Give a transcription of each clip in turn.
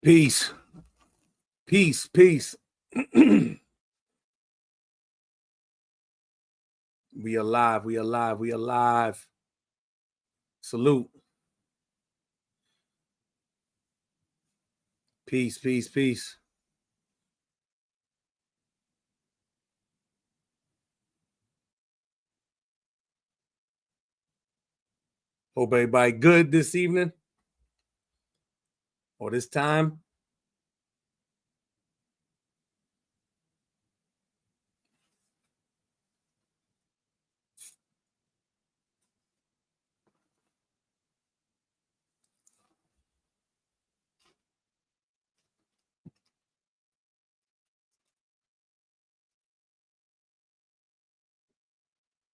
Peace. Peace. Peace. We alive. We alive. We alive. Salute. Peace. Peace. Peace. Hope everybody good this evening or this time.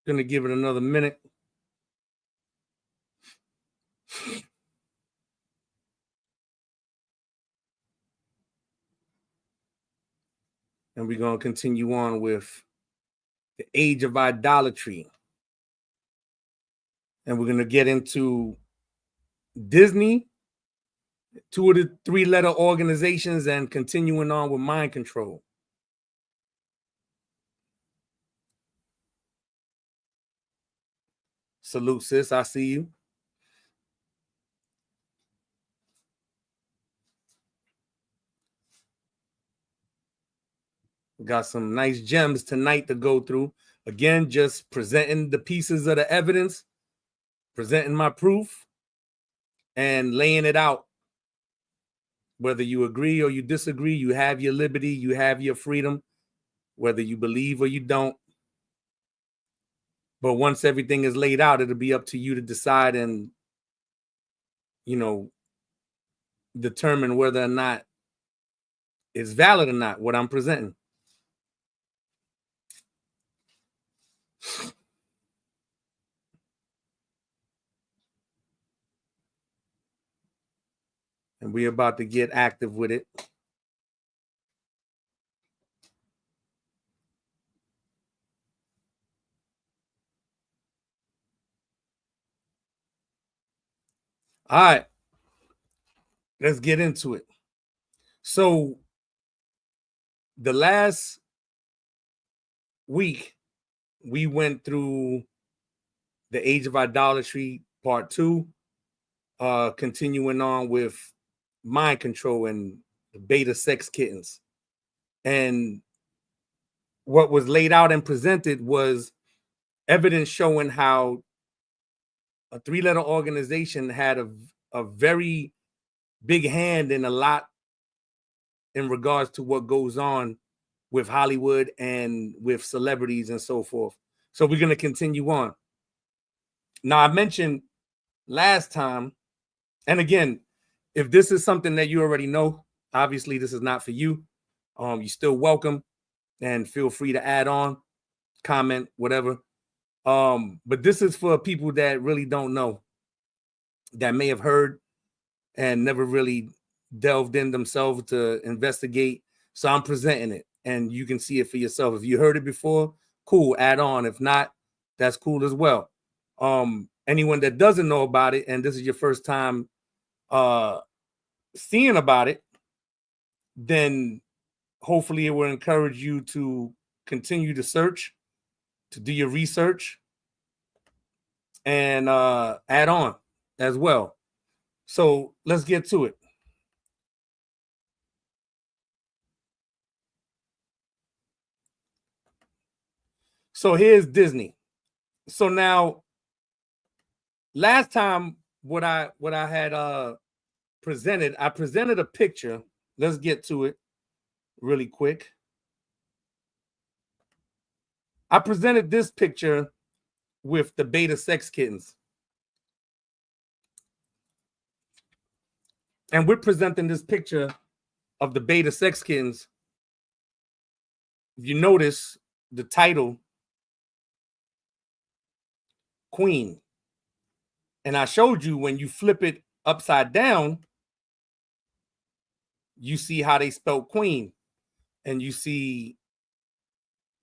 Gonna give it another minute. And we're gonna continue on with the age of idolatry. And we're gonna get into Disney, 2 of the 3-letter organizations, and continuing on with mind control. Salute, sis. I see you. We got some nice gems tonight to go through. Again, just presenting the pieces of the evidence, presenting my proof, and laying it out. Whether you agree or you disagree, you have your liberty, you have your freedom, whether you believe or you don't. But once everything is laid out, it'll be up to you to decide and, determine whether or not it's valid or not, what I'm presenting. And we're about to get active with it. All right, let's get into it. So the last week, we went through the Age of Idolatry Part 2, continuing on with mind control and the beta sex kittens. And what was laid out and presented was evidence showing how a 3-letter organization had a very big hand in a lot in regards to what goes on with Hollywood and with celebrities and so forth. So we're going to continue on. Now, I mentioned last time, and again, if this is something that you already know, obviously this is not for you. You're still welcome, and feel free to add on, comment, whatever. But this is for people that really don't know, that may have heard and never really delved in themselves to investigate. So I'm presenting it, and you can see it for yourself. If you heard it before, cool, add on. If not, that's cool as well. Anyone that doesn't know about it, and this is your first time seeing about it, then hopefully it will encourage you to continue to search, to do your research, and add on as well. So let's get to it. So here's Disney. So now, last time what I had presented, I presented a picture. Let's get to it really quick. I presented this picture with the beta sex kittens. And we're presenting this picture of the beta sex kittens. If you notice the title, Queen. And I showed you when you flip it upside down, you see how they spell Queen. And you see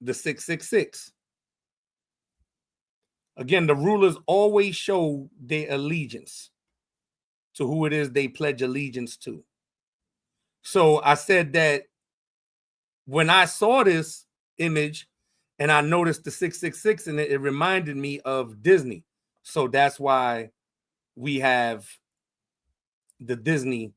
the 666. Again, the rulers always show their allegiance to who it is they pledge allegiance to. So I said that when I saw this image and I noticed the 666 in it, it reminded me of Disney. So that's why we have the Disney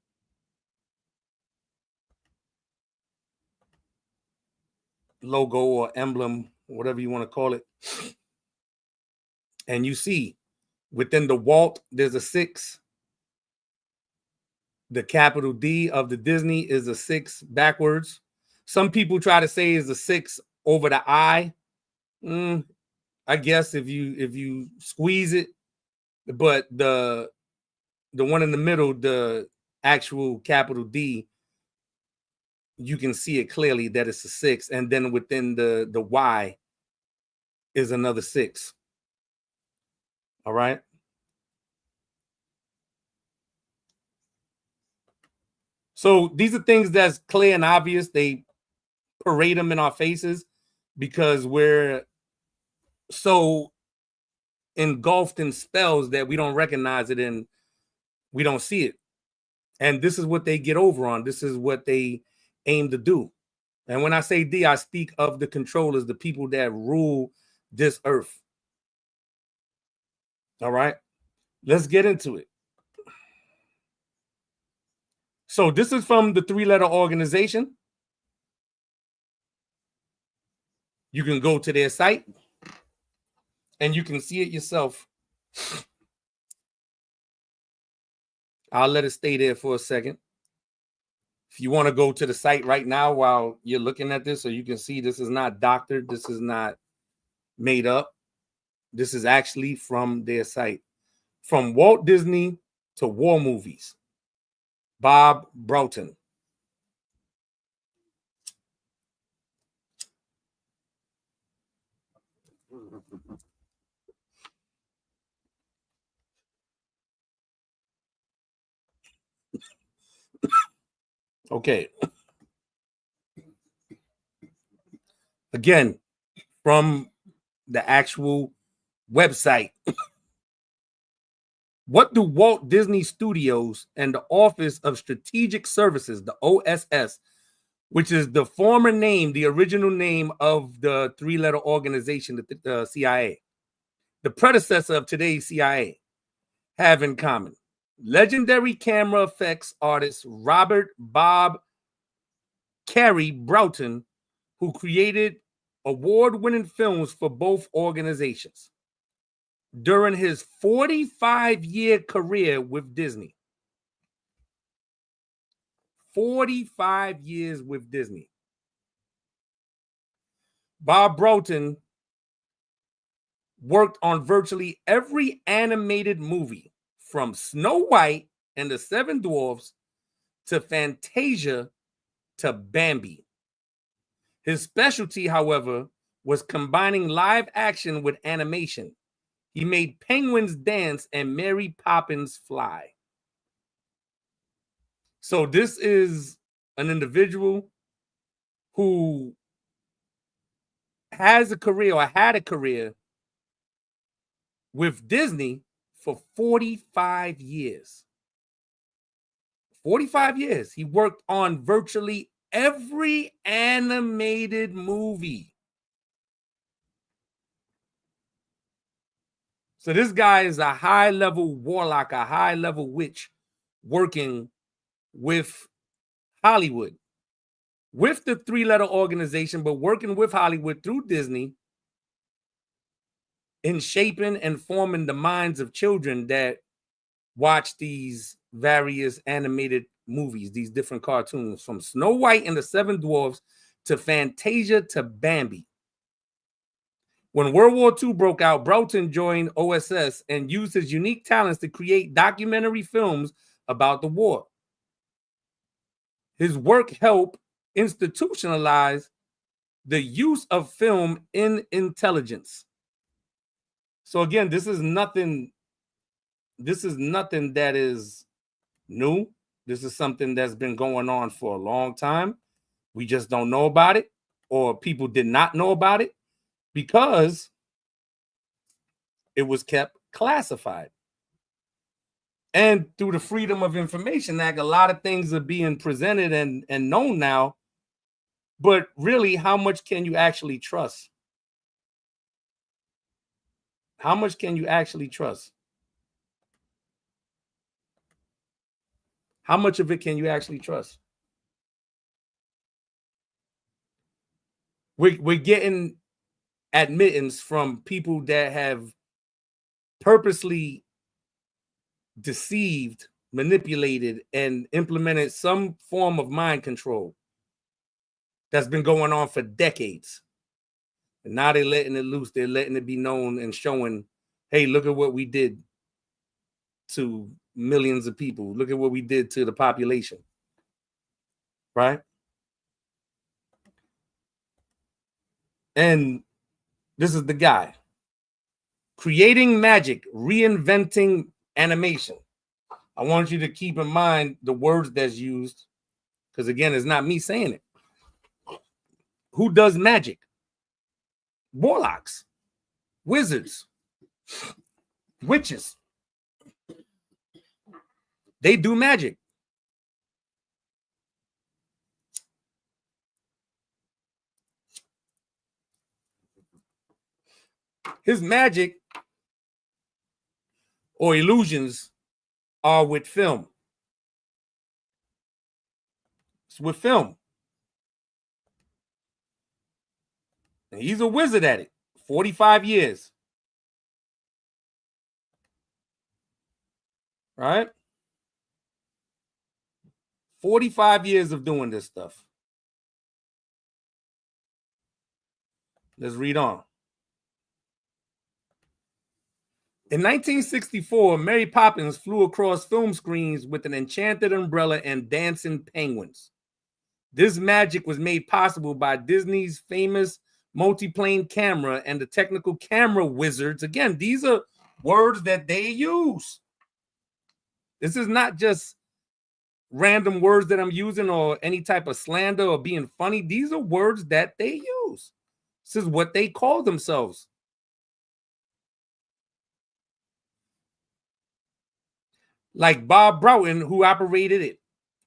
logo or emblem, whatever you want to call it. And you see within the Walt, there's a 6. The capital D of the Disney is a 6 backwards. Some people try to say is a 6 over the I. I guess if you squeeze it, but the one in the middle, the actual capital D, you can see it clearly that it's a 6, and then within the Y is another 6. All right. So these are things that's clear and obvious. They parade them in our faces because we're so engulfed in spells that we don't recognize it and we don't see it. And this is what they get over on. This is what they aim to do. And when I say D, I speak of the controllers, the people that rule this earth. All right, let's get into it. So this is from the 3-letter organization. You can go to their site and you can see it yourself. I'll let it stay there for a second. If you want to go to the site right now while you're looking at this, so you can see this is not doctored, this is not made up. This is actually from their site. From Walt Disney to war movies. Bob Broughton. Okay. Again, from the actual website. What do Walt Disney Studios and the Office of Strategic Services, the OSS, which is the former name, the original name of the 3-letter organization, the CIA, the predecessor of today's CIA, have in common? Legendary camera effects artist Robert Bob Cary Broughton, who created award-winning films for both organizations. During his 45-year career with Disney. 45 years with Disney. Bob Broughton worked on virtually every animated movie from Snow White and the Seven Dwarfs to Fantasia to Bambi. His specialty, however, was combining live action with animation. He made penguins dance and Mary Poppins fly. So this is an individual who has a career or had a career with Disney for 45 years. 45 years. He worked on virtually every animated movie. So this guy is a high-level warlock, a high-level witch working with Hollywood, with the 3-letter organization, but working with Hollywood through Disney in shaping and forming the minds of children that watch these various animated movies, these different cartoons, from Snow White and the Seven Dwarfs to Fantasia to Bambi. When World War II broke out, Broughton joined OSS and used his unique talents to create documentary films about the war. His work helped institutionalize the use of film in intelligence. So again, this is nothing that is new. This is something that's been going on for a long time. We just don't know about it, or people did not know about it because it was kept classified. And through the Freedom of Information Act, a lot of things are being presented and known now. But really, how much can you actually trust? How much can you actually trust? How much of it can you actually trust? We're getting admittance from people that have purposely deceived, manipulated, and implemented some form of mind control that's been going on for decades. And now they're letting it loose. They're letting it be known and showing, hey, look at what we did to millions of people. Look at what we did to the population. Right? And this is the guy. Creating magic, reinventing animation. I want you to keep in mind the words that's used, because again, it's not me saying it. Who does magic? Warlocks, wizards, witches. They do magic. His magic or illusions are with film. It's with film. And he's a wizard at it. 45 years. Right? 45 years of doing this stuff. Let's read on. In 1964, Mary Poppins flew across film screens with an enchanted umbrella and dancing penguins. This magic was made possible by Disney's famous multiplane camera and the technical camera wizards. Again, these are words that they use. This is not just random words that I'm using or any type of slander or being funny. These are words that they use. This is what they call themselves. Like Bob Broughton, who operated it.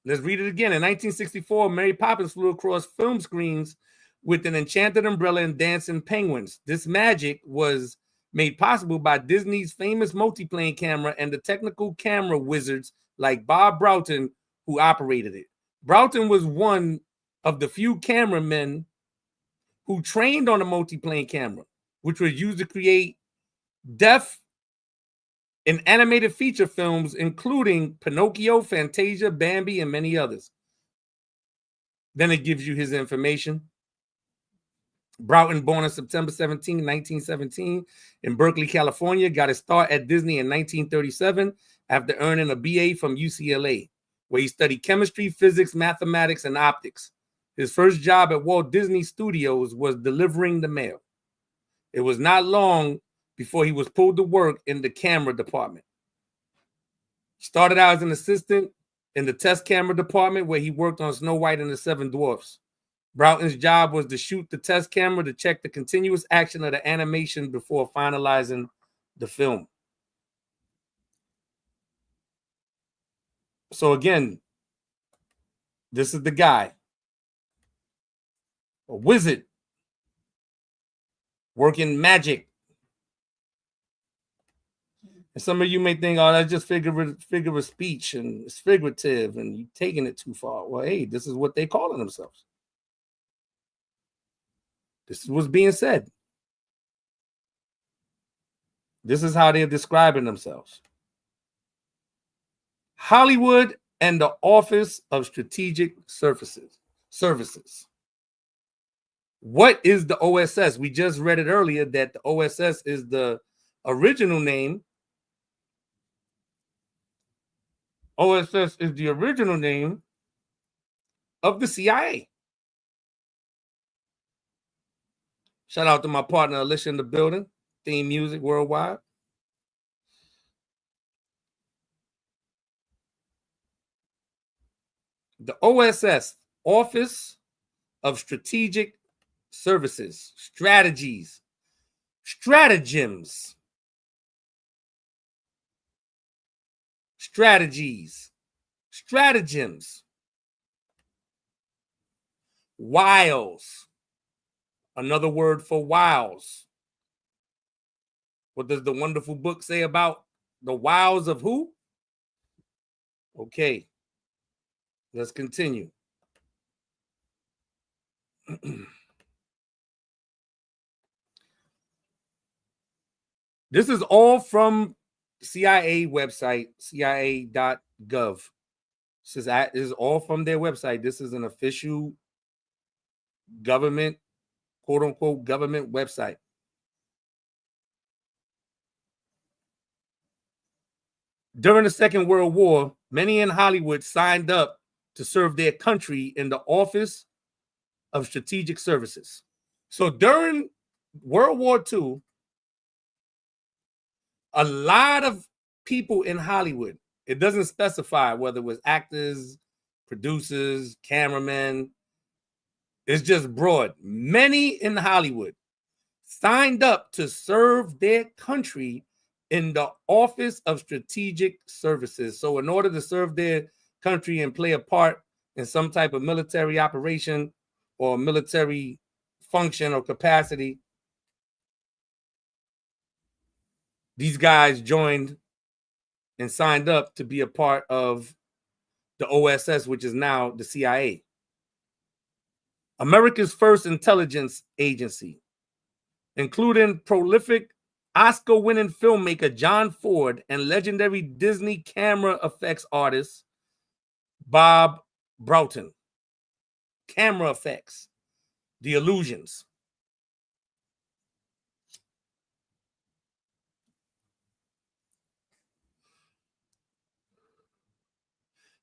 Let's read it again. In 1964, Mary Poppins flew across film screens with an enchanted umbrella and dancing penguins. This magic was made possible by Disney's famous multiplane camera and the technical camera wizards like Bob Broughton, who operated it. Broughton was one of the few cameramen who trained on a multiplane camera, which was used to create depth in animated feature films, including Pinocchio, Fantasia, Bambi, and many others. Then it gives you his information. Broughton, born on September 17, 1917, in Berkeley, California, got his start at Disney in 1937 after earning a BA from UCLA, where he studied chemistry, physics, mathematics, and optics. His first job at Walt Disney Studios was delivering the mail. It was not long before he was pulled to work in the camera department. He started out as an assistant in the test camera department, where he worked on Snow White and the Seven Dwarfs. Broughton's job was to shoot the test camera to check the continuous action of the animation before finalizing the film. So again, this is the guy, a wizard, working magic. And some of you may think, oh, that's just figure of speech and it's figurative and you're taking it too far. Well, hey, this is what they calling themselves. This is what's being said. This is how they're describing themselves. Hollywood and the Office of Strategic Services. What is the OSS? We just read it earlier that the OSS is the original name. OSS is the original name of the CIA. Shout out to my partner Alicia in the building. Theme music worldwide. The OSS, Office of Strategic Services, strategies, stratagems. strategies, stratagems, wiles. Another word for wiles. What does the wonderful book say about the wiles of who? Okay, let's continue. This is all from CIA website, CIA.gov. This is all from their website. This is an official government, quote unquote, government website. During the Second World War, many in Hollywood signed up to serve their country in the Office of Strategic Services. So during World War II, a lot of people in Hollywood, it doesn't specify whether it was actors, producers, cameramen, it's just broad. Many in Hollywood signed up to serve their country in the Office of Strategic Services. So in order to serve their country and play a part in some type of military operation or military function or capacity, these guys joined and signed up to be a part of the OSS, which is now the CIA. America's first intelligence agency, including prolific Oscar-winning filmmaker John Ford and legendary Disney camera effects artist Bob Broughton. Camera effects, the illusions.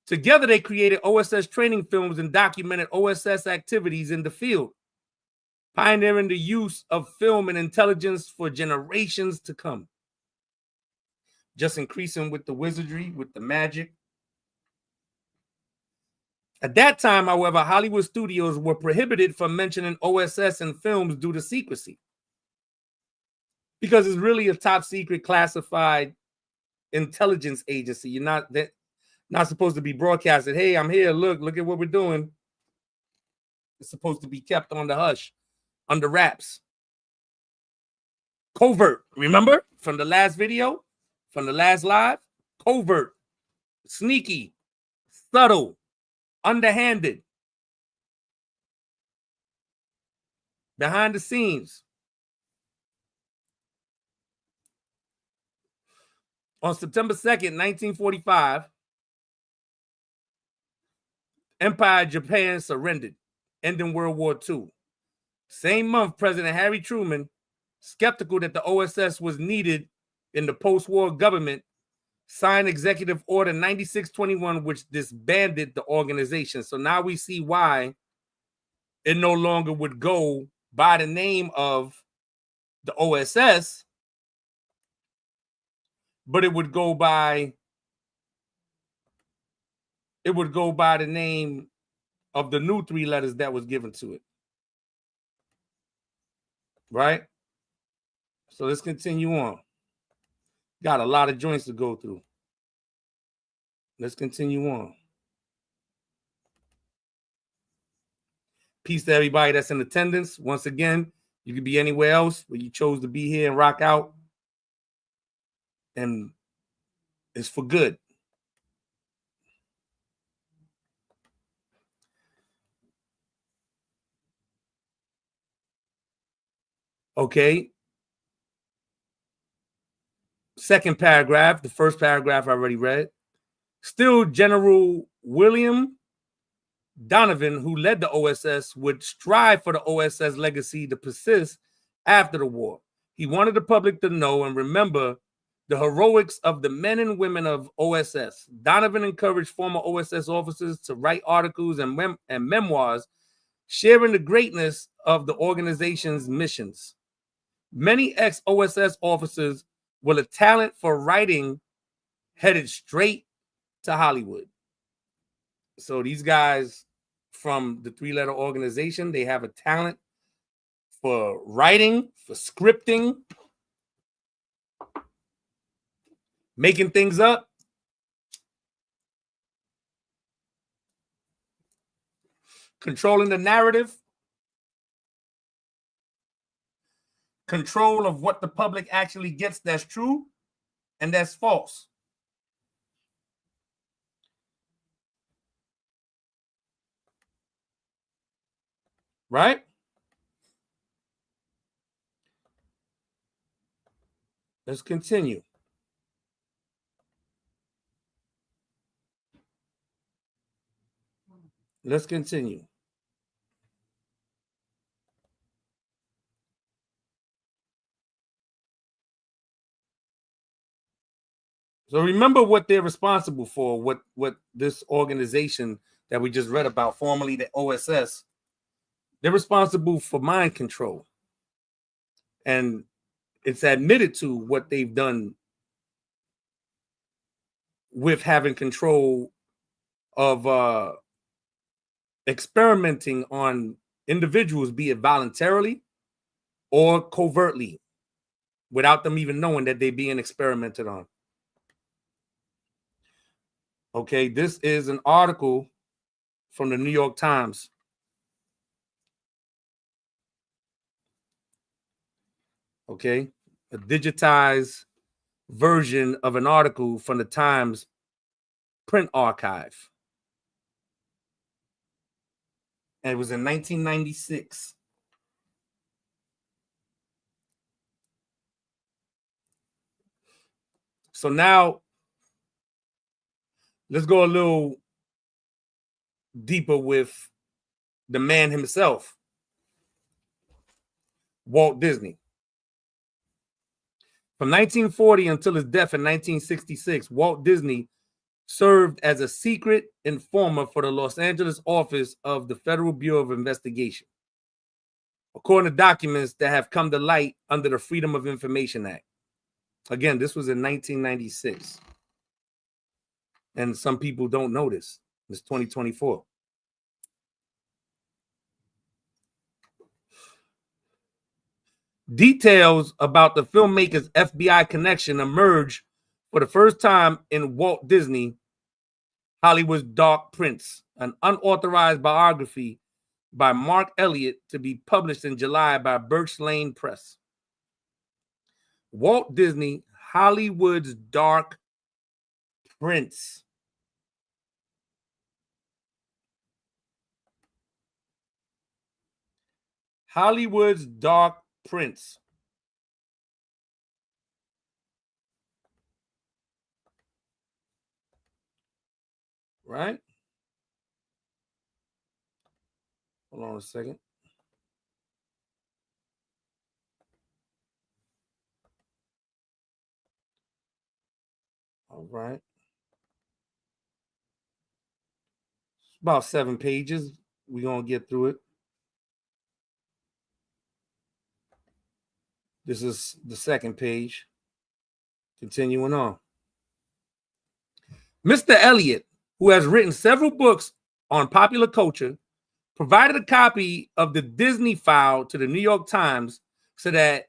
Together, they created OSS training films and documented OSS activities in the field, pioneering the use of film and intelligence for generations to come. Just increasing with the wizardry, with the magic. At that time, however, Hollywood studios were prohibited from mentioning OSS in films due to secrecy, because it's really a top secret classified intelligence agency. You're not supposed to be broadcasted. Hey, I'm here. Look at what we're doing. It's supposed to be kept on the hush, under wraps. Covert. Remember from the last video, from the last live? Covert, sneaky, subtle, underhanded, behind the scenes. On September 2nd, 1945, Empire Japan surrendered, ending World War II. Same month, President Harry Truman, skeptical that the OSS was needed in the post-war government, signed Executive Order 9621, which disbanded the organization. So now we see why it no longer would go by the name of the OSS, but it would go by the name of the new 3 letters that was given to it. Right? So let's continue on. Got a lot of joints to go through. Let's continue on. Peace to everybody that's in attendance. Once again, you could be anywhere else, but you chose to be here and rock out. And it's for good. Okay. Second paragraph. The first paragraph I already read. Still, General William Donovan, who led the OSS, would strive for the OSS legacy to persist after the war. He wanted the public to know and remember the heroics of the men and women of OSS. Donovan encouraged former OSS officers to write articles and memoirs sharing the greatness of the organization's missions. Many ex-OSS officers with a talent for writing headed straight to Hollywood. So these guys from the 3-letter organization, they have a talent for writing, for scripting, making things up. controlling the narrative, control of what the public actually gets that's true and that's false. Right? Let's continue. Let's continue. So remember what they're responsible for, what this organization that we just read about, formerly the OSS, they're responsible for mind control. And it's admitted to what they've done with having control of experimenting on individuals, be it voluntarily or covertly, without them even knowing that they're being experimented on. Okay, this is an article from the New York Times. Okay, a digitized version of an article from the Times print archive. And it was in 1996. So now let's go a little deeper with the man himself, Walt Disney. From 1940 until his death in 1966, Walt Disney served as a secret informer for the Los Angeles office of the Federal Bureau of Investigation, according to documents that have come to light under the Freedom of Information Act. Again, this was in 1996. And some people don't know this. It's 2024. Details about the filmmaker's FBI connection emerged for the first time in Walt Disney, Hollywood's Dark Prince, an unauthorized biography by Mark Elliott to be published in July by Birch Lane Press. Walt Disney, Hollywood's Dark Prince. Hollywood's Dark Prince. Right? Hold on a second. All right. It's about 7 pages. We're going to get through it. This is the second page. Continuing on. Mr. Elliott, who has written several books on popular culture, provided a copy of the Disney file to the New York Times so that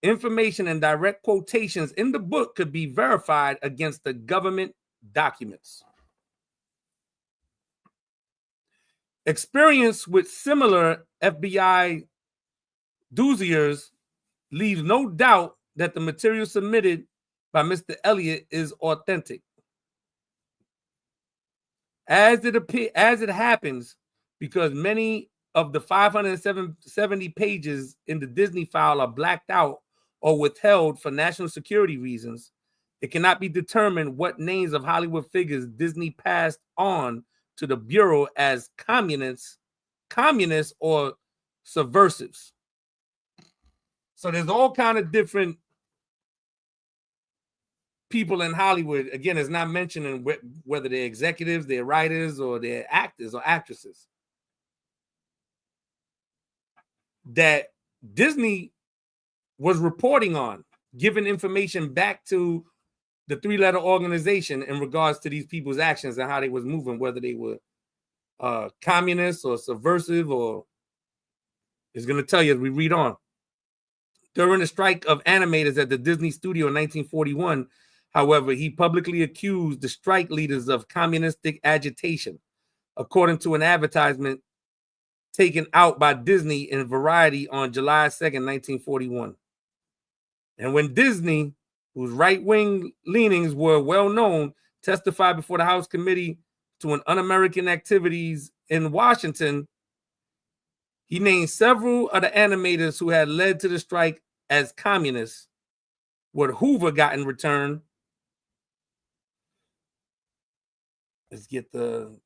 information and direct quotations in the book could be verified against the government documents. Experience with similar FBI dossiers leaves no doubt that the material submitted by Mr. Elliott is authentic. As it happens, because many of the 570 pages in the Disney file are blacked out or withheld for national security reasons, it cannot be determined what names of Hollywood figures Disney passed on to the Bureau as communists or subversives. So there's all kind of different people in Hollywood. Again, it's not mentioning whether they're executives, they're writers, or they're actors or actresses, that Disney was reporting on, giving information back to the three-letter organization in regards to these people's actions and how they was moving, whether they were communists or subversive, or it's going to tell you as we read on. During the strike of animators at the Disney studio in 1941, however, he publicly accused the strike leaders of communistic agitation. According to an advertisement taken out by Disney in Variety on July 2nd, 1941. And when Disney, whose right-wing leanings were well known, testified before the House Committee to an Un-American activities in Washington, he named several of the animators who had led to the strike as communists. What Hoover got in return, let's get the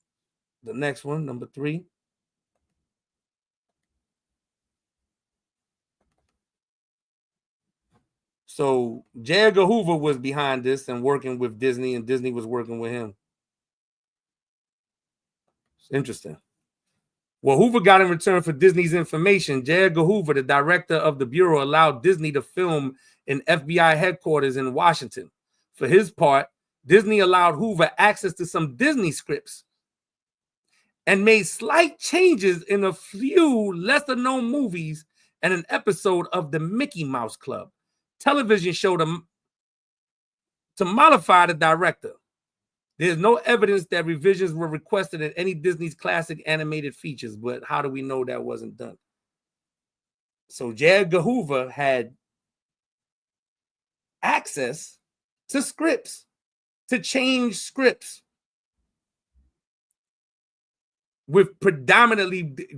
next one, number 3. So J. Edgar Hoover was behind this and working with Disney, and Disney was working with him. It's interesting. What Hoover got in return for Disney's information, J. Edgar Hoover, the director of the Bureau, allowed Disney to film in FBI headquarters in Washington. For his part, Disney allowed Hoover access to some Disney scripts and made slight changes in a few lesser-known movies and an episode of the Mickey Mouse Club television show to modify the director. There's no evidence that revisions were requested in any Disney's classic animated features, but how do we know that wasn't done? So J. Edgar Hoover had access to scripts, to change scripts. With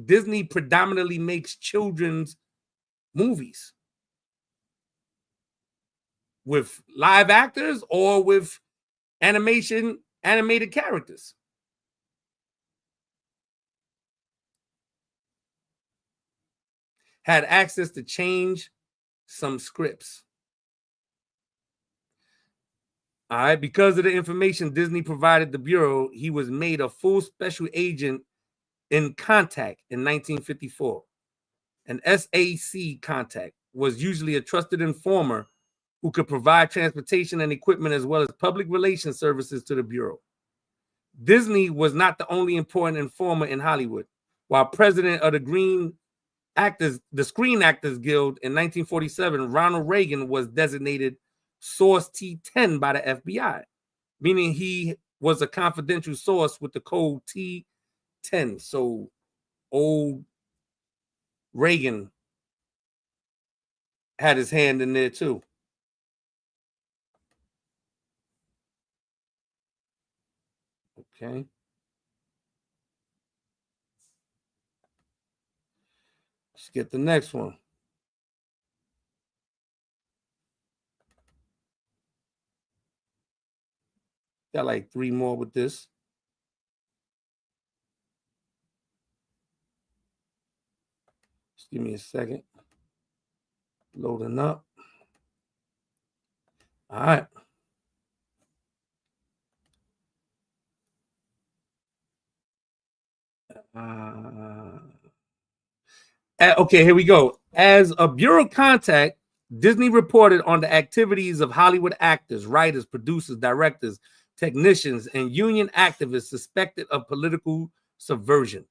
Disney predominantly makes children's movies with live actors or with animated characters. Had access to change some scripts. All right, because of the information Disney provided the Bureau, he was made a full special agent in contact in 1954. An SAC contact was usually a trusted informer who could provide transportation and equipment as well as public relations services to the Bureau. Disney was not the only important informer in Hollywood. While president of the Screen Actors Guild in 1947, Ronald Reagan was designated Source T10 by the FBI, meaning he was a confidential source with the code T10. So old Reagan had his hand in there too. Okay. Let's get the next one. Got like 3 more with this. Just give me a second. Loading up. All right. Okay, here we go. As a Bureau contact, Disney reported on the activities of Hollywood actors, writers, producers, directors, technicians, and union activists suspected of political subversion.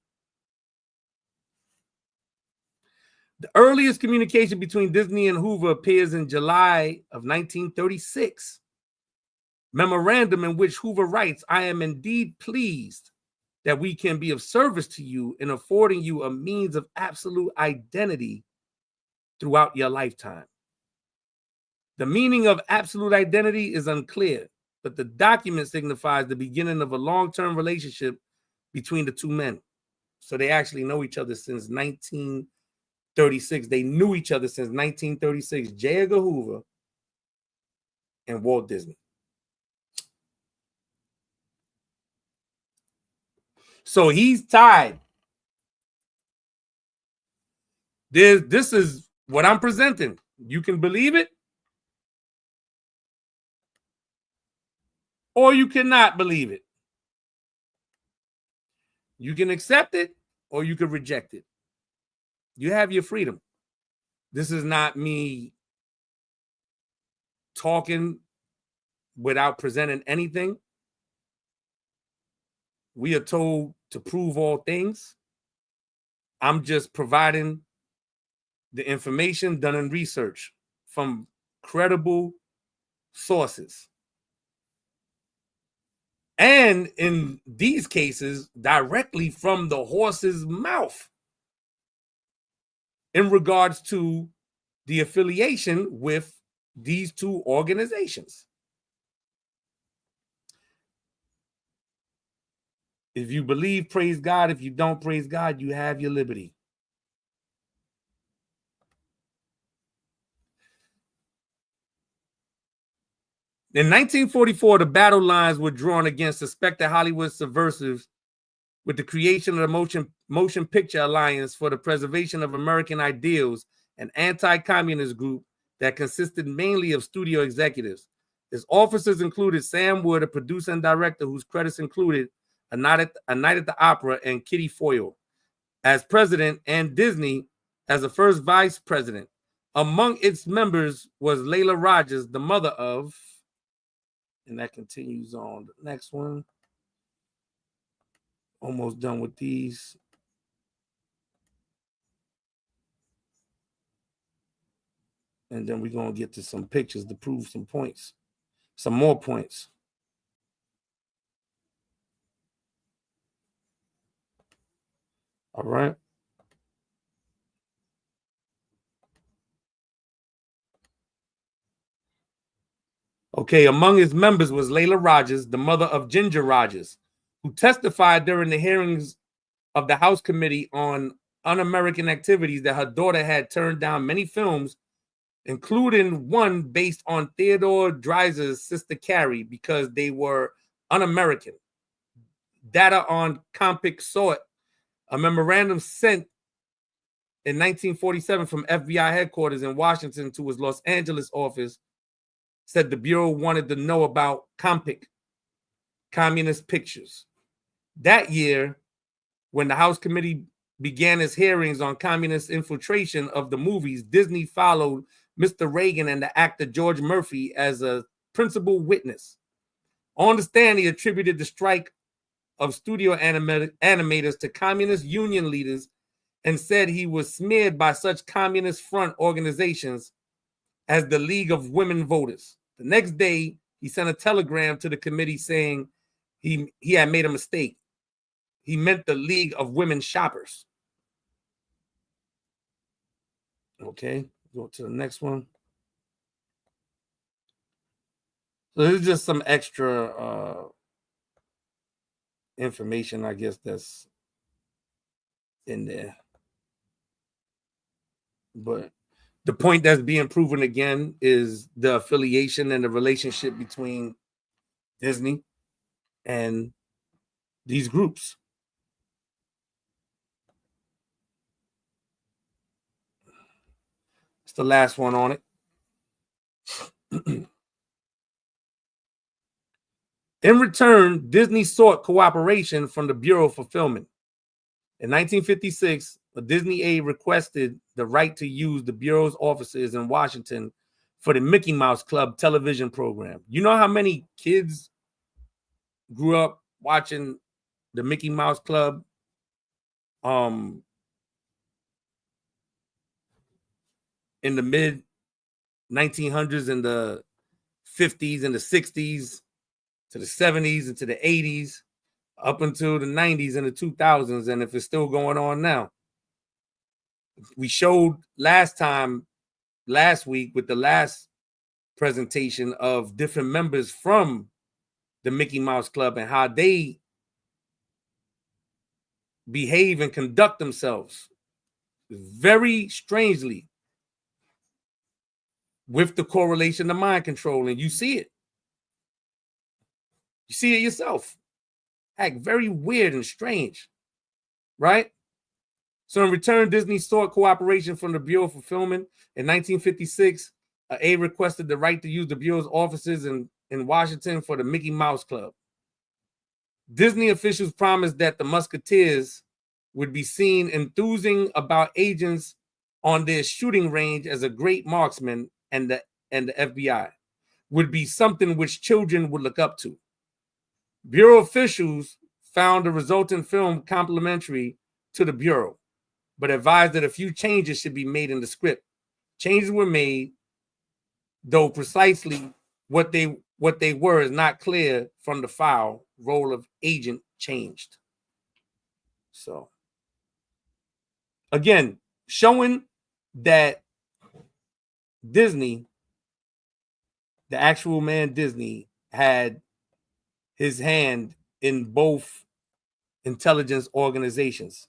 The earliest communication between Disney and Hoover appears in July of 1936. Memorandum in which Hoover writes, "I am indeed pleased that we can be of service to you in affording you a means of absolute identity throughout your lifetime." The meaning of absolute identity is unclear, but the document signifies the beginning of a long-term relationship between the two men. So they actually know each other since 1936. They knew each other since 1936. J. Edgar Hoover and Walt Disney. So he's tied. This is what I'm presenting. You can believe it, or you cannot believe it. You can accept it, or you can reject it. You have your freedom. This is not me talking without presenting anything. We are told to prove all things. I'm just providing the information done in research from credible sources. And in these cases, directly from the horse's mouth. in regards to the affiliation with these two organizations. If you believe, praise God. If you don't, praise God. You have your liberty. In 1944, the battle lines were drawn against suspected Hollywood subversives with the creation of the Motion Picture Alliance for the Preservation of American Ideals, an anti-communist group that consisted mainly of studio executives. Its officers included Sam Wood, a producer and director whose credits included A Night at the Opera and Kitty Foyle as president, and Disney as the first vice president. Among its members was Layla Rogers, the mother of, and that continues on the next one. Almost done with these. And then we're going to get to some pictures to prove some points. Some more points. All right. Okay, among his members was Layla Rogers, the mother of Ginger Rogers, who testified during the hearings of the House Committee on Un-American Activities that her daughter had turned down many films, including one based on Theodore Dreiser's Sister Carrie, because they were un-American. Data on Compic saw it. A memorandum sent in 1947 from FBI headquarters in Washington to his Los Angeles office said the Bureau wanted to know about Compic, communist pictures. That year, when the House Committee began its hearings on communist infiltration of the movies, Disney followed Mr. Reagan and the actor George Murphy as a principal witness. On the stand, he attributed the strike of studio animators to communist union leaders and said he was smeared by such communist front organizations as the League of Women Voters. The next day, he sent a telegram to the committee saying he had made a mistake. He meant the League of Women Shoppers. Okay, go to the next one. So this is just some extra information, I guess, that's in there. But the point that's being proven again is the affiliation and the relationship between Disney and these groups. It's the last one on it. In return, Disney sought cooperation from the Bureau for filming. In 1956, a Disney aide requested the right to use the Bureau's offices in Washington for the Mickey Mouse Club television program. You know how many kids grew up watching the Mickey Mouse Club? In the mid 1900s and the 50s and the 60s to the 70s and to the 80s up until the 90s and the 2000s, and if it's still going on now. We showed last week with the last presentation of different members from the Mickey Mouse Club and how they behave and conduct themselves very strangely with the correlation to mind control. And you see it. You see it yourself. Act very weird and strange, right? So in return, Disney sought cooperation from the Bureau for Filming. In 1956, A requested the right to use the Bureau's offices in Washington for the Mickey Mouse Club. Disney officials promised that the Musketeers would be seen enthusing about agents on their shooting range as a great marksman, and the FBI would be something which children would look up to. Bureau officials found the resulting film complimentary to the Bureau, but advised that a few changes should be made in the script. Changes were made, though precisely what they were is not clear from the file. Role of agent changed. So, again, showing that Disney, the actual man Disney, had his hand in both intelligence organizations,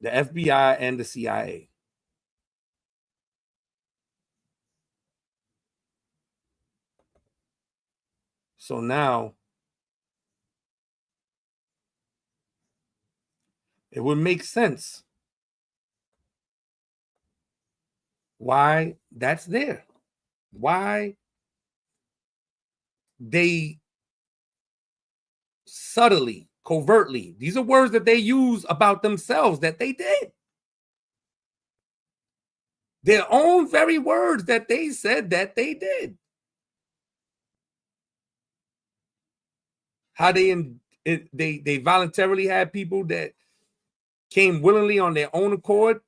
the FBI and the CIA. So now it would make sense why that's there, why they subtly, covertly, these are words that they use about themselves that they did. Their own very words that they said that they did. How they voluntarily had people that came willingly on their own accord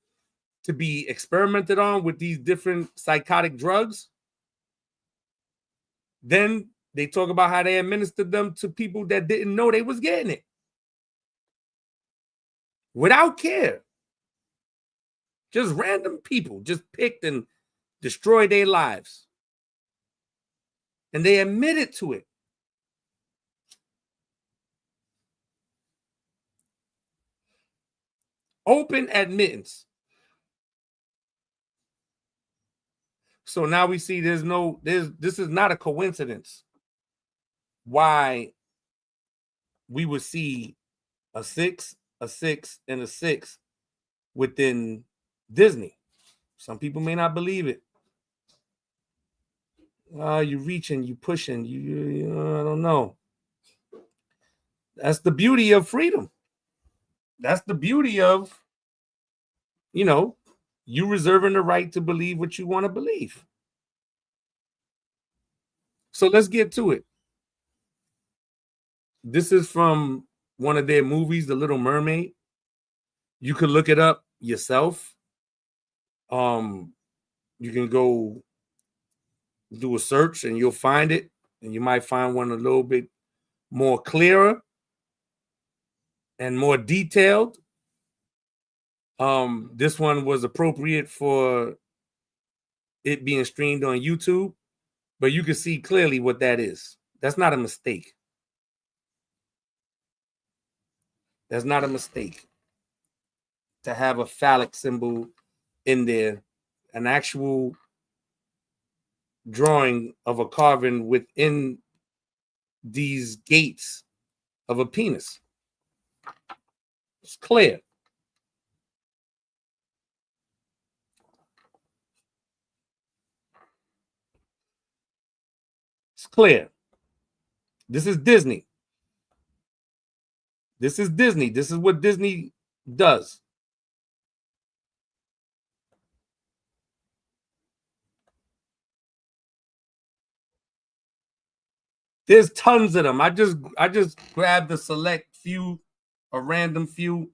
to be experimented on with these different psychotic drugs. Then they talk about how they administered them to people that didn't know they was getting it without care. Just random people just picked and destroyed their lives. And they admitted to it. Open admittance. So now we see this is not a coincidence why we would see a 6, a 6, and a 6 within Disney. Some people may not believe it. You're reaching, you pushing, you I don't know. That's the beauty of freedom. That's the beauty of, you reserving the right to believe what you want to believe. So let's get to it. This is from one of their movies, The Little Mermaid. You could look it up yourself. You can go do a search and you'll find it, and you might find one a little bit more clearer and more detailed. This one was appropriate for it being streamed on YouTube, but you can see clearly what that is. That's not a mistake. That's not a mistake to have a phallic symbol in there, an actual drawing of a carving within these gates of a penis. It's clear. It's clear. This is Disney. This is Disney. This is what Disney does. There's tons of them. I just grabbed a select few, a random few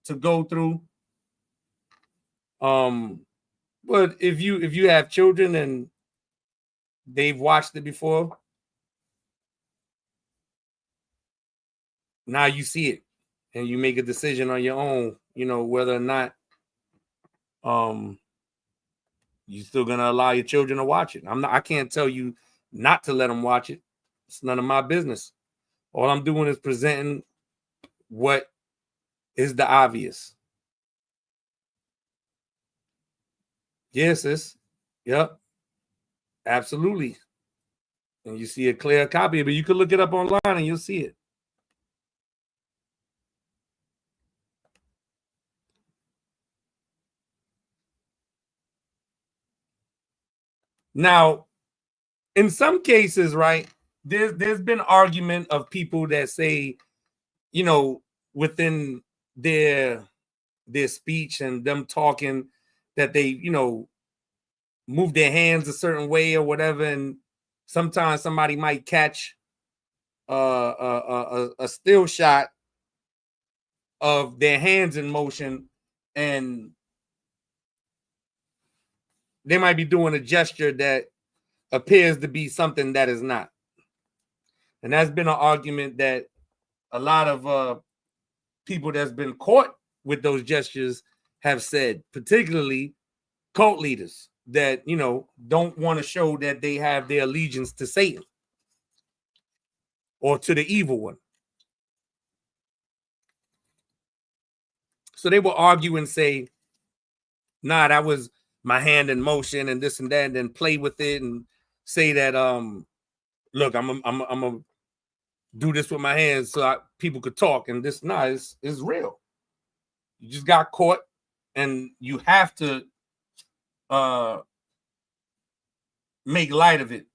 to go through. But if you have children and they've watched it before, now you see it and you make a decision on your own, whether or not you're still gonna allow your children to watch it. I can't tell you not to let them watch it. It's none of my business. All I'm doing is presenting what is the obvious. Yes, sis. Yep. Absolutely. And you see a clear copy of it. You can look it up online and you'll see it. Now, in some cases, right, there's been argument of people that say, within their speech and them talking that they, move their hands a certain way or whatever, and sometimes somebody might catch a still shot of their hands in motion, and they might be doing a gesture that appears to be something that is not. And that's been an argument that a lot of people that's been caught with those gestures have said, particularly cult leaders that, you know, don't want to show that they have their allegiance to Satan or to the evil one. So they will argue and say, nah, that was my hand in motion and this and that, and then play with it and say that, look, I'm gonna do this with my hands so people could talk, and this, nah, it's real. You just got caught, and you have to make light of it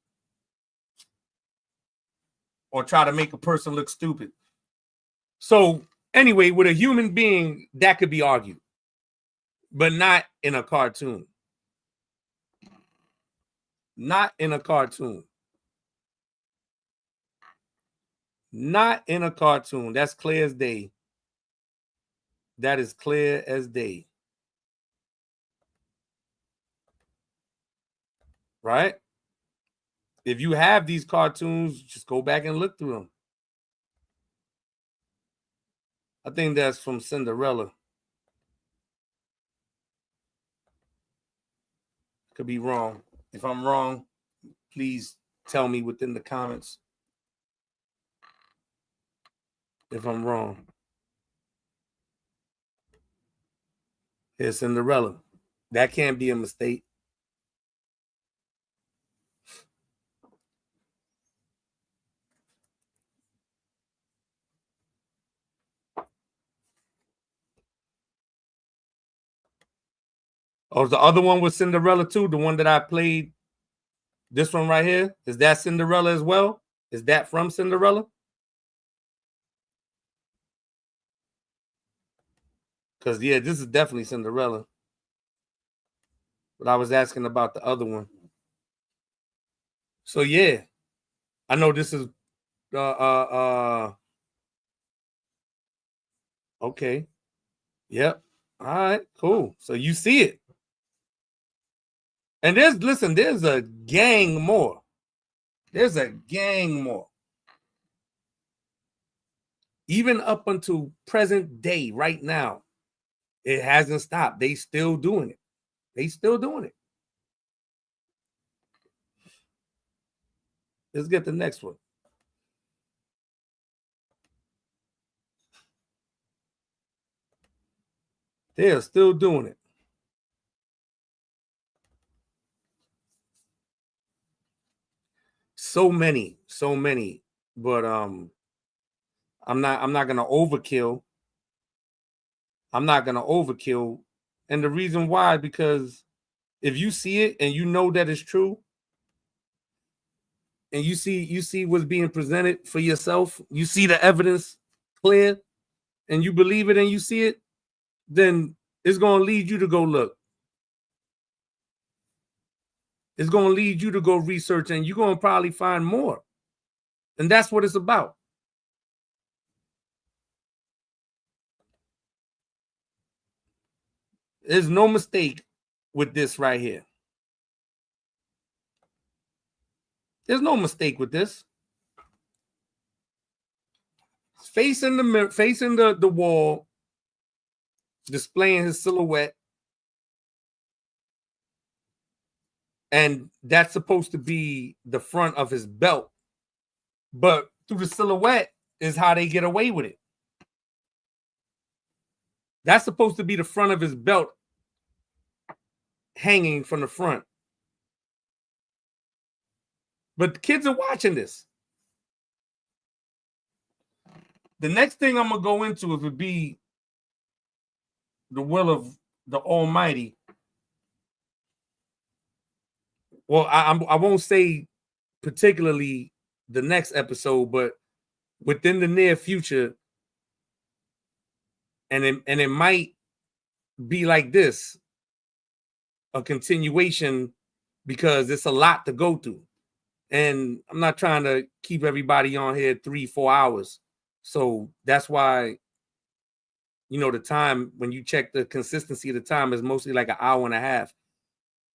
or try to make a person look stupid. So anyway, with a human being, that could be argued, but not in a cartoon. Not in a cartoon. Not in a cartoon. That's clear as day. That is clear as day. Right? If you have these cartoons, just go back and look through them. I think that's from Cinderella. Could be wrong. If I'm wrong, please tell me within the comments if I'm wrong. Here's Cinderella. That can't be a mistake. Oh, the other one was Cinderella too. The one that I played, this one right here, is that Cinderella as well? Is that from Cinderella? Because, yeah, this is definitely Cinderella. But I was asking about the other one. So, yeah, I know this is okay. Yep. All right, cool. So you see it. And there's a gang more. There's a gang more. Even up until present day, right now, it hasn't stopped. They still doing it. They still doing it. Let's get the next one. They are still doing it. So many. But I'm not gonna overkill. I'm not gonna overkill. And the reason why, because if you see it and you know that it's true, and you see what's being presented for yourself, you see the evidence clear, and you believe it and you see it, then it's gonna lead you to go look. It's gonna lead you to go research, and you're gonna probably find more. And that's what it's about. There's no mistake with this right here. There's no mistake with this. Facing the mirror, facing the wall, displaying his silhouette. And that's supposed to be the front of his belt. But through the silhouette is how they get away with it. That's supposed to be the front of his belt hanging from the front. But the kids are watching this. The next thing I'm going to go into would be the will of the Almighty. Well, I won't say particularly the next episode, but within the near future, and it might be like this, a continuation, because it's a lot to go through. And I'm not trying to keep everybody on here 3-4 hours. So that's why, you know, the time, when you check the consistency of the time, is mostly like an hour and a half.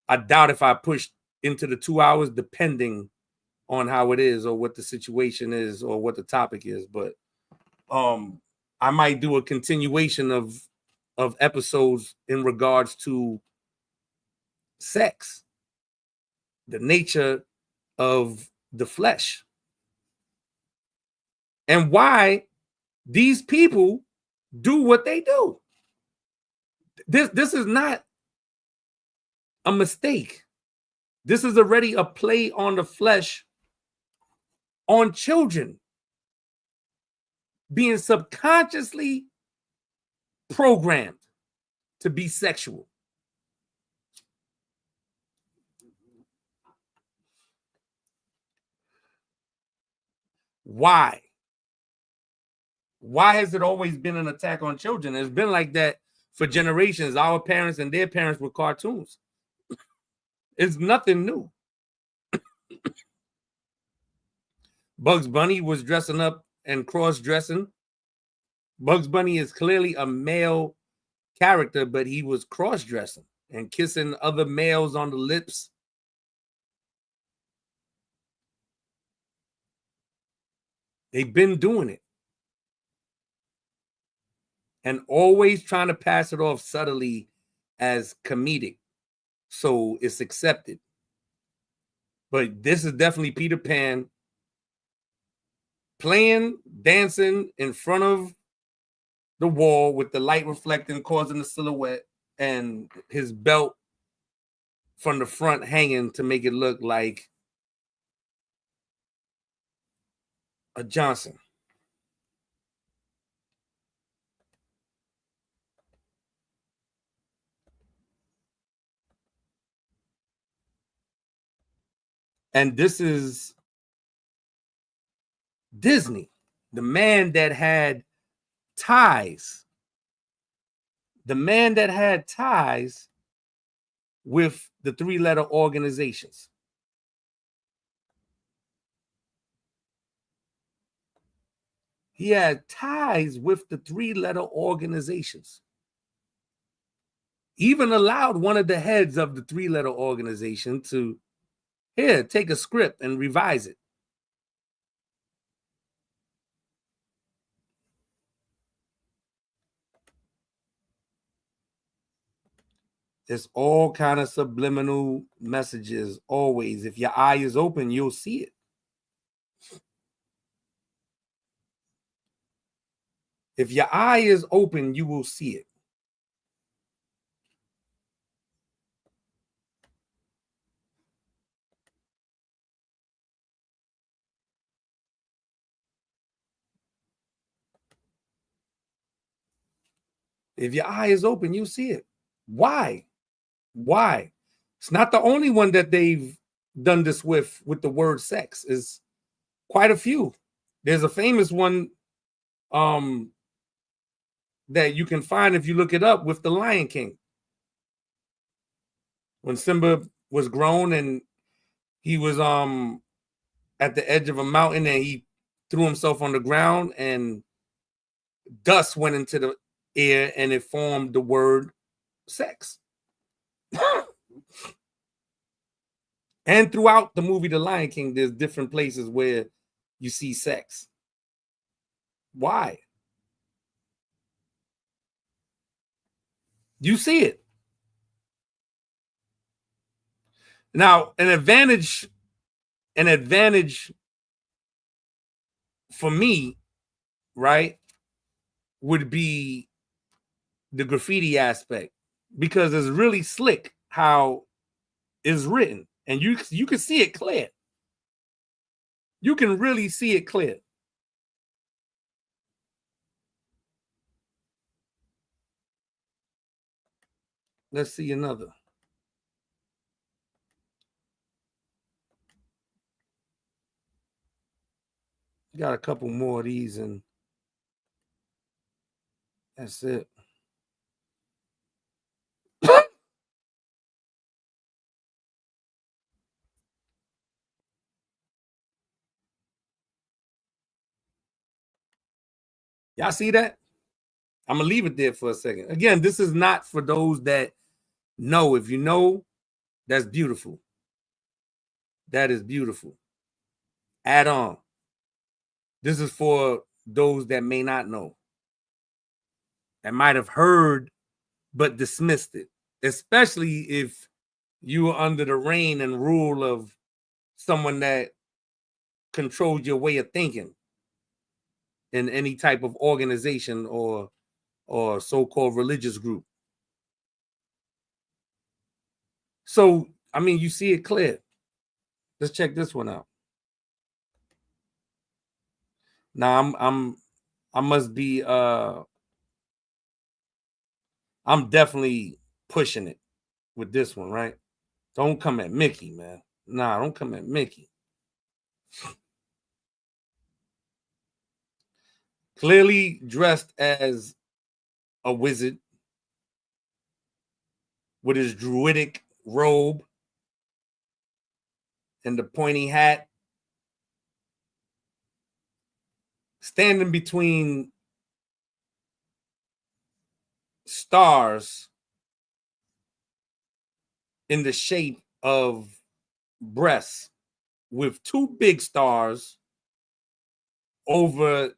I doubt if I push into the 2 hours, depending on how it is or what the situation is or what the topic is. But I might do a continuation of of episodes in regards to sex, the nature of the flesh, and why these people do what they do. This is not a mistake. This is already a play on the flesh, on children being subconsciously programmed to be sexual. Why? Why has it always been an attack on children? It's been like that for generations. Our parents and their parents were cartoons. It's nothing new. Bugs Bunny was dressing up and cross-dressing. Bugs Bunny is clearly a male character, but he was cross-dressing and kissing other males on the lips. They've been doing it. And always trying to pass it off subtly as comedic, so it's accepted. But this is definitely Peter Pan playing, dancing in front of the wall with the light reflecting, causing the silhouette, and his belt from the front hanging to make it look like a Johnson. And this is Disney, the man that had ties, with the three-letter organizations. He had ties with the three-letter organizations. Even allowed one of the heads of the three-letter organization to, here, take a script and revise it. There's all kind of subliminal messages always. If your eye is open, you'll see it. If your eye is open, you will see it. If your eye is open, you see it. Why? Why? It's not the only one that they've done this with the word sex. Is quite a few. There's a famous one that you can find if you look it up with the Lion King. When Simba was grown and he was at the edge of a mountain and he threw himself on the ground and dust went into the air and it formed the word sex. And throughout the movie The Lion King, there's different places where you see sex. Why? You see it. Now, an advantage for me, right, would be the graffiti aspect, because it's really slick how it's written, and you can see it clear. You can really see it clear. Let's see another. Got a couple more of these, and that's it. Y'all see that? I'm gonna leave it there for a second. Again, this is not for those that know. If you know, that's beautiful. That is beautiful. Add on. This is for those that may not know, that might have heard but dismissed it, especially if you were under the reign and rule of someone that controlled your way of thinking in any type of organization or so-called religious group. So, I mean, you see it clear. Let's check this one out. Now I must be I'm definitely pushing it with this one, right? Don't come at Mickey, man. Nah, don't come at Mickey. Clearly dressed as a wizard with his druidic robe and the pointy hat, standing between stars in the shape of breasts, with two big stars over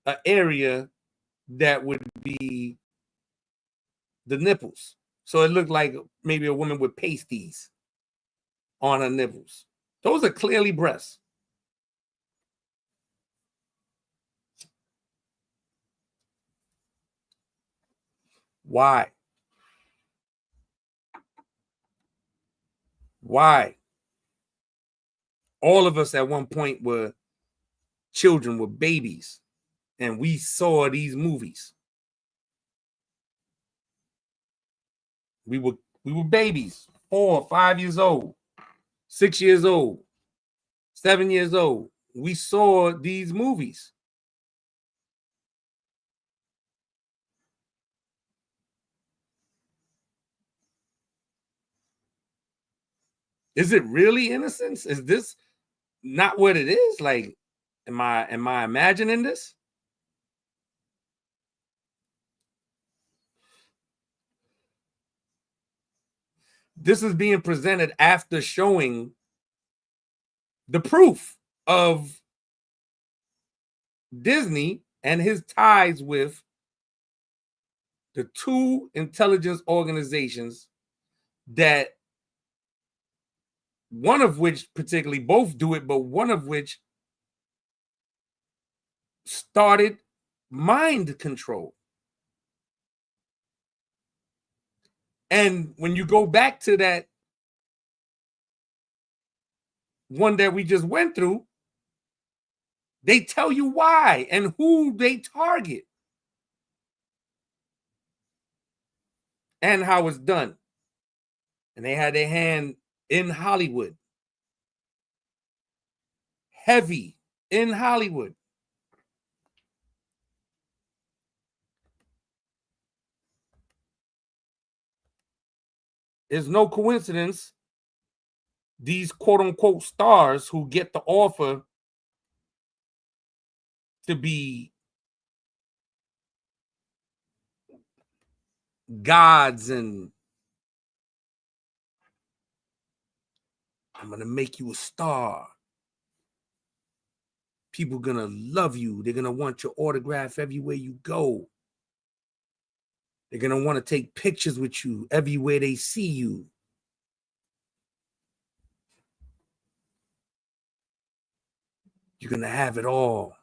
an area that would be the nipples. So it looked like maybe a woman with pasties on her nipples. Those are clearly breasts. Why? Why? All of us at one point were children, were babies, and we saw these movies. We were babies, 4 or 5 years old, 6 years old, 7 years old. We saw these movies. Is it really innocence? Is this not what it is? Like, am I imagining this? This is being presented after showing the proof of Disney and his ties with the two intelligence organizations, that one of which particularly, both do it, but one of which started mind control. And when you go back to that one that we just went through, they tell you why and who they target and how it's done. And they had their hand in Hollywood, heavy in Hollywood. It's no coincidence these quote unquote stars who get the offer to be gods and I'm going to make you a star. People are going to love you. They're going to want your autograph everywhere you go. They're going to want to take pictures with you everywhere they see you. You're going to have it all.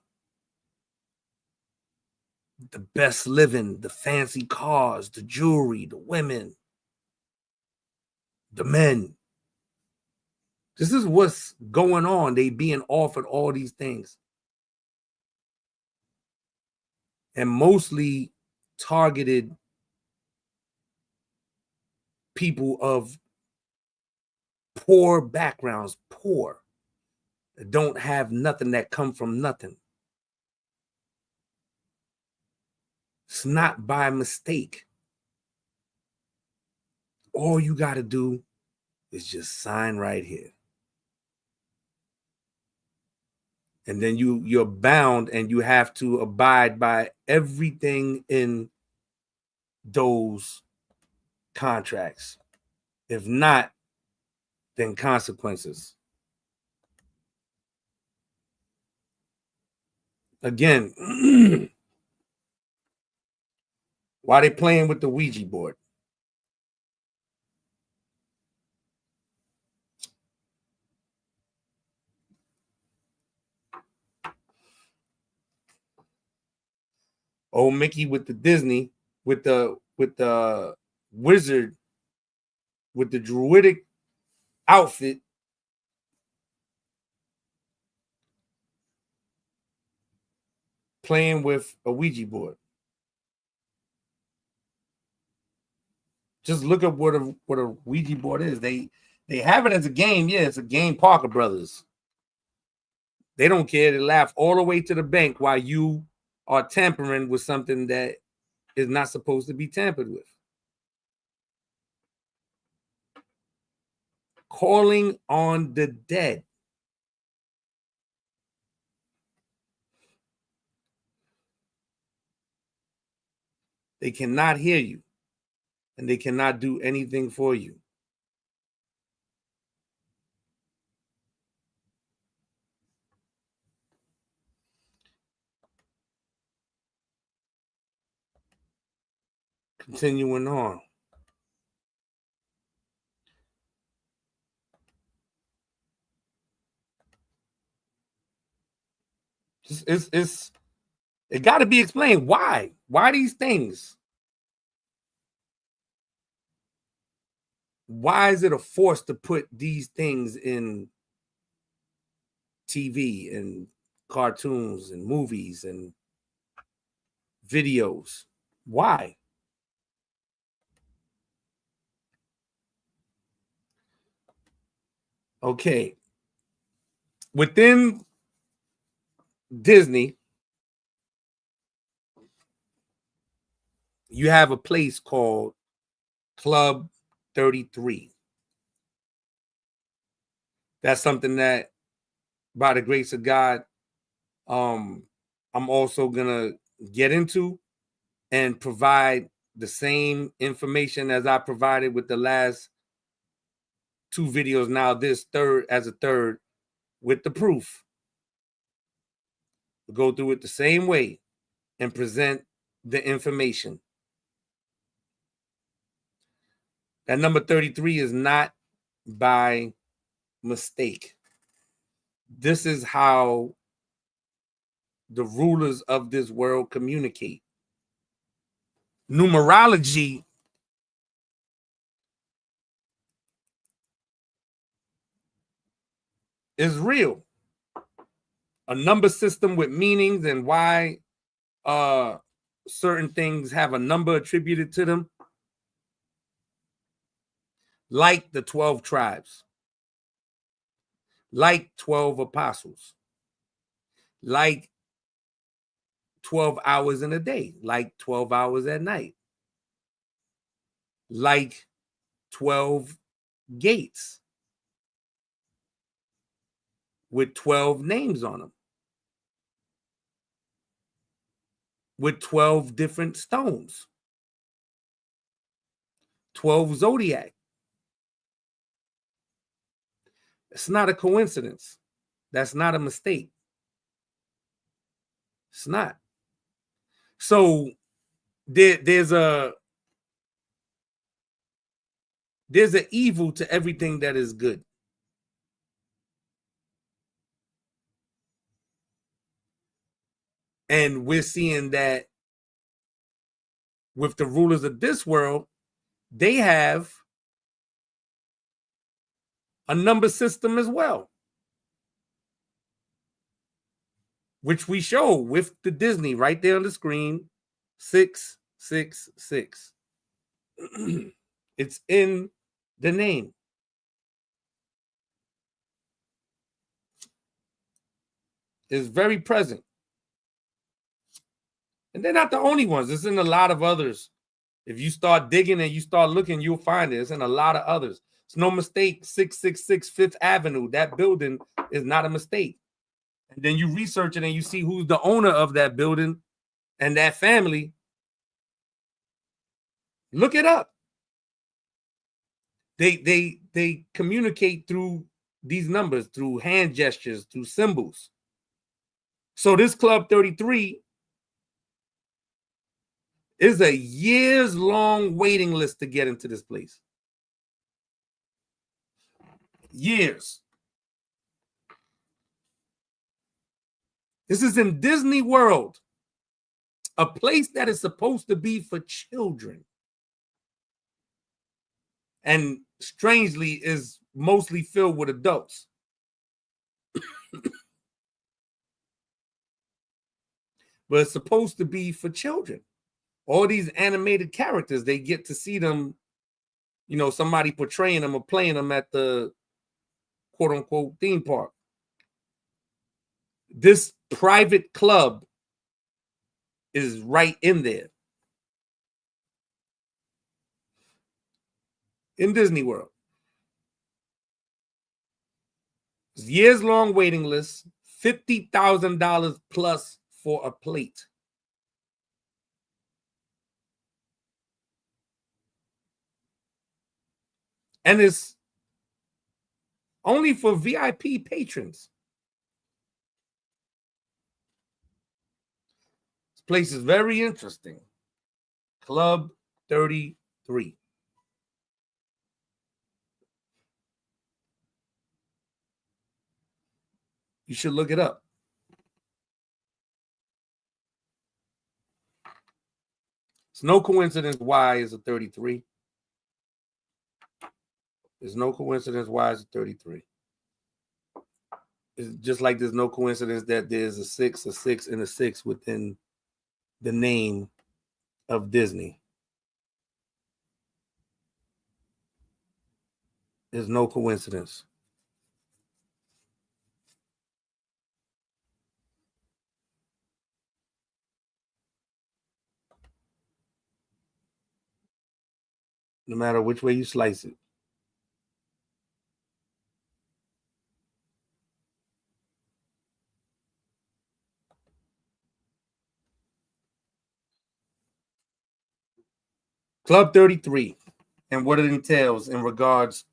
The best living, the fancy cars, the jewelry, the women, the men. This is what's going on. They being offered all these things. And mostly targeted people of poor backgrounds, poor, that don't have nothing, that come from nothing. It's not by mistake. All you got to do is just sign right here. And then you're bound and you have to abide by everything in those contracts. If not, then consequences. Again, while they're playing with the Ouija board. Old Mickey with the Disney, with the wizard, with the druidic outfit, playing with a Ouija board. Just look up what a Ouija board is. They have it as a game. Yeah, it's a game, Parker Brothers. They don't care. They laugh all the way to the bank while you are tampering with something that is not supposed to be tampered with. Calling on the dead. They cannot hear you, and they cannot do anything for you. Continuing on. It got to be explained. Why? Why these things? Why is it a force to put these things in TV and cartoons and movies and videos? Why? Okay. Within Disney, you have a place called Club 33. That's something that, by the grace of God, I'm also gonna get into and provide the same information as I provided with the last two videos. Now this third as a third with the proof. We'll go through it the same way and present the information. That number 33 is not by mistake. This is how the rulers of this world communicate. Numerology is real. A number system with meanings and why certain things have a number attributed to them. Like the 12 tribes. Like 12 apostles. Like 12 hours in a day. Like 12 hours at night. Like 12 gates with 12 names on them. With 12 different stones. 12 zodiac. It's not a coincidence. That's not a mistake. It's not. So there's an evil to everything that is good. And we're seeing that with the rulers of this world, they have a number system as well, which we show with the Disney right there on the screen. 666. It's in the name. It's very present. And they're not the only ones. It's in a lot of others. If you start digging and you start looking, you'll find it. It's in a lot of others. It's no mistake. 666 Fifth Avenue. That building is not a mistake. And then you research it and you see who's the owner of that building and that family. Look it up. They communicate through these numbers, through hand gestures, through symbols. So this Club 33 It's a years-long waiting list to get into this place. Years. This is in Disney World, a place that is supposed to be for children. And strangely is mostly filled with adults. But it's supposed to be for children. All these animated characters, they get to see them, you know, somebody portraying them or playing them at the quote unquote theme park. This private club is right in there. In Disney World. Years-long waiting list, $50,000 plus for a plate. And it's only for VIP patrons. This place is very interesting. Club 33. You should look it up. It's no coincidence why it's a 33. There's no coincidence why it's a 33. It's just like there's no coincidence that there's a 6, and a 6 within the name of Disney. There's no coincidence. No matter which way you slice it. Club 33 and what it entails in regards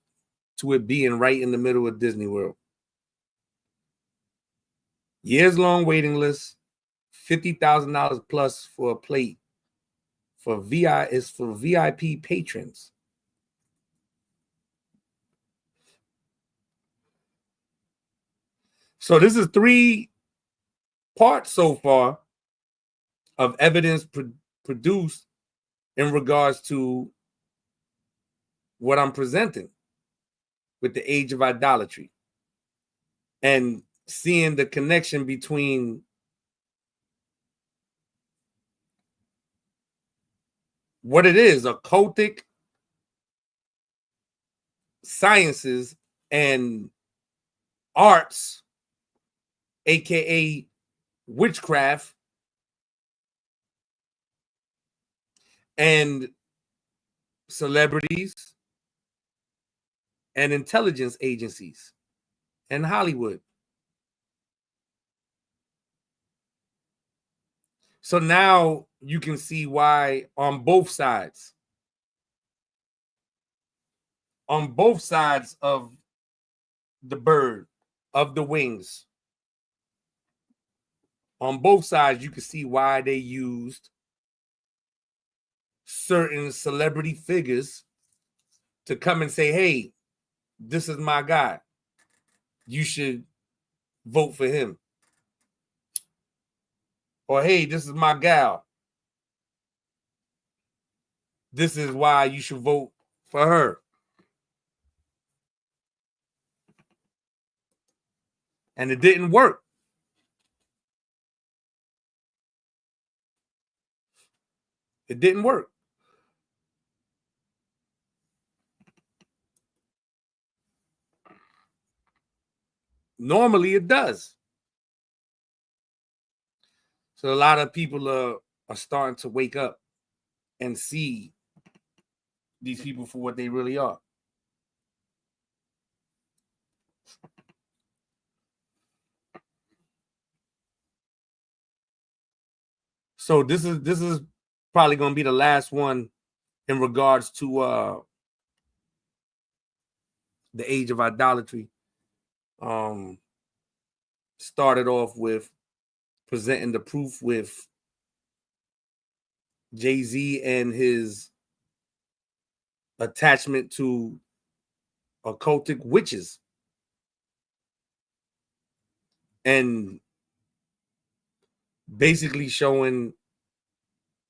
to it being right in the middle of Disney World. Years-long waiting list, $50,000 plus for a plate. Is for VIP patrons. So this is 3 parts so far of evidence produced in regards to what I'm presenting with the age of idolatry and seeing the connection between what it is, occultic sciences and arts, aka witchcraft, and celebrities and intelligence agencies and Hollywood. So now you can see why on both sides of the bird, of the wings, on both sides, you can see why they used certain celebrity figures to come and say, hey, this is my guy. You should vote for him. Or, hey, this is my gal. This is why you should vote for her. And it didn't work. It didn't work. Normally it does. So a lot of people are starting to wake up and see these people for what they really are. So this is probably going to be the last one in regards to the age of idolatry. Started off with presenting the proof with Jay-Z and his attachment to occultic witches. And basically showing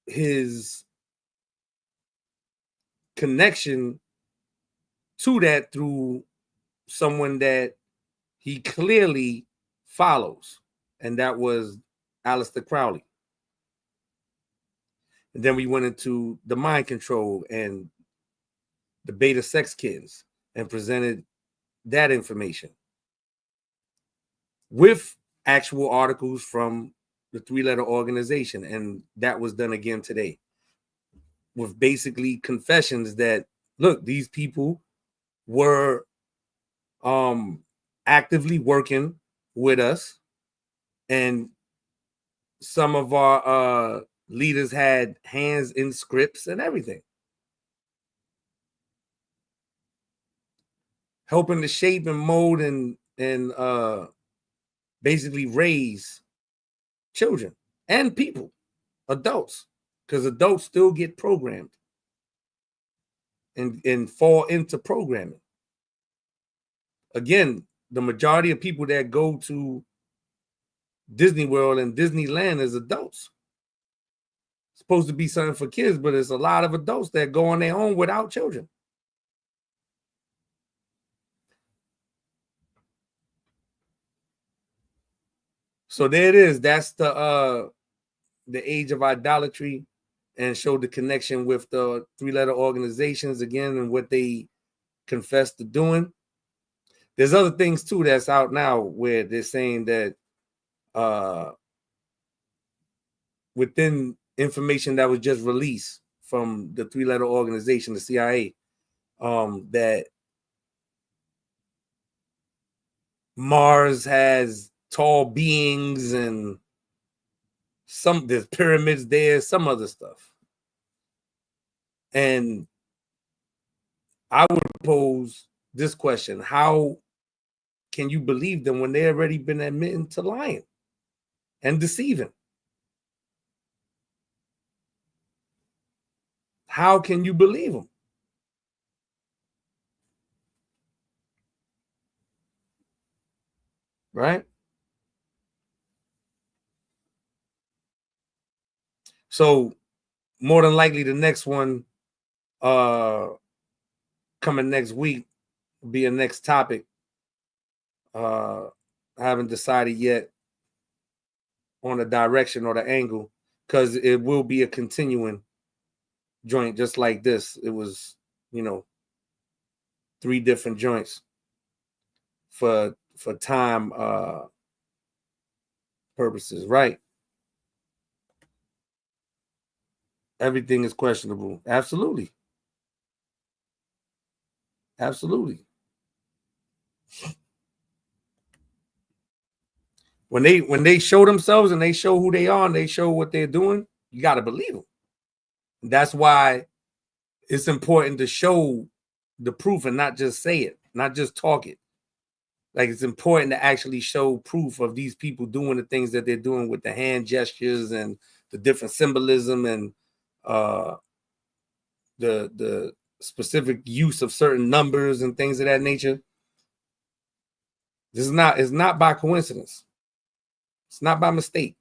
his connection to that through someone that he clearly follows, and that was Aleister Crowley. And then we went into the mind control and the beta sex kittens and presented that information with actual articles from the three-letter organization. And that was done again today with basically confessions that, look, these people were actively working with us, and some of our leaders had hands in scripts and everything, helping to shape and mold and basically raise children and people, adults, because adults still get programmed and fall into programming. Again, the majority of people that go to Disney World and Disneyland is adults. It's supposed to be something for kids, but it's a lot of adults that go on their own without children. So there it is. That's the age of idolatry, and showed the connection with the three-letter organizations again and what they confess to doing. There's other things too that's out now where they're saying that within information that was just released from the three-letter organization, the CIA, that Mars has tall beings and there's pyramids there, some other stuff. And I would pose this question: how can you believe them when they've already been admitting to lying and deceiving? How can you believe them? Right? So more than likely the next one coming next week will be a next topic. I haven't decided yet on the direction or the angle, because it will be a continuing joint just like this. It was, 3 different joints for time purposes, right? Everything is questionable. Absolutely. Absolutely. When they show themselves and they show who they are and they show what they're doing, you got to believe them. That's why it's important to show the proof and not just say it, not just talk it. Like, it's important to actually show proof of these people doing the things that they're doing with the hand gestures and the different symbolism and the specific use of certain numbers and things of that nature. It's not by coincidence. It's not by mistake.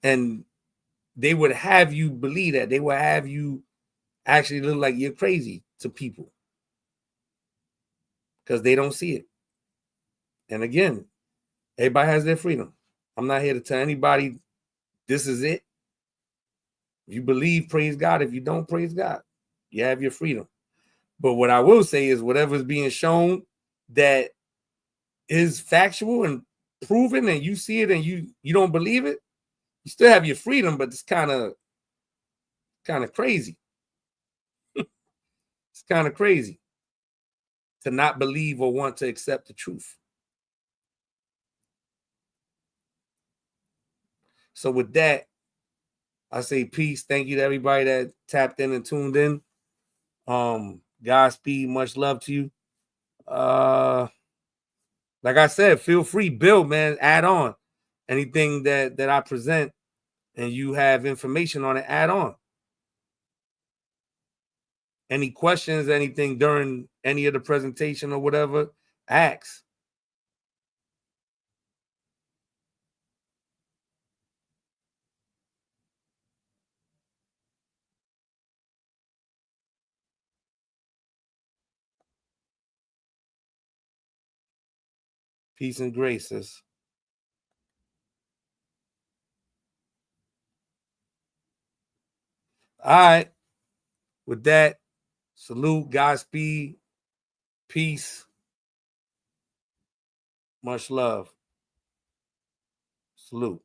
And they would have you believe that. They would have you actually look like you're crazy to people because they don't see it. And again, everybody has their freedom. I'm not here to tell anybody this is it. If you believe, praise God. If you don't, praise God. You have your freedom. But what I will say is whatever's being shown that is factual and proven, and you see it and you don't believe it, you still have your freedom, but it's kind of crazy. It's kind of crazy to not believe or want to accept the truth. So with that, I say peace. Thank you to everybody that tapped in and tuned in. Godspeed, much love to you. Like I said, feel free, build, man, add on anything that I present. and you have information on it, add on. Any questions, anything during any of the presentation or whatever, ask. Peace and graces. All right. With that, salute, Godspeed, peace, much love. Salute.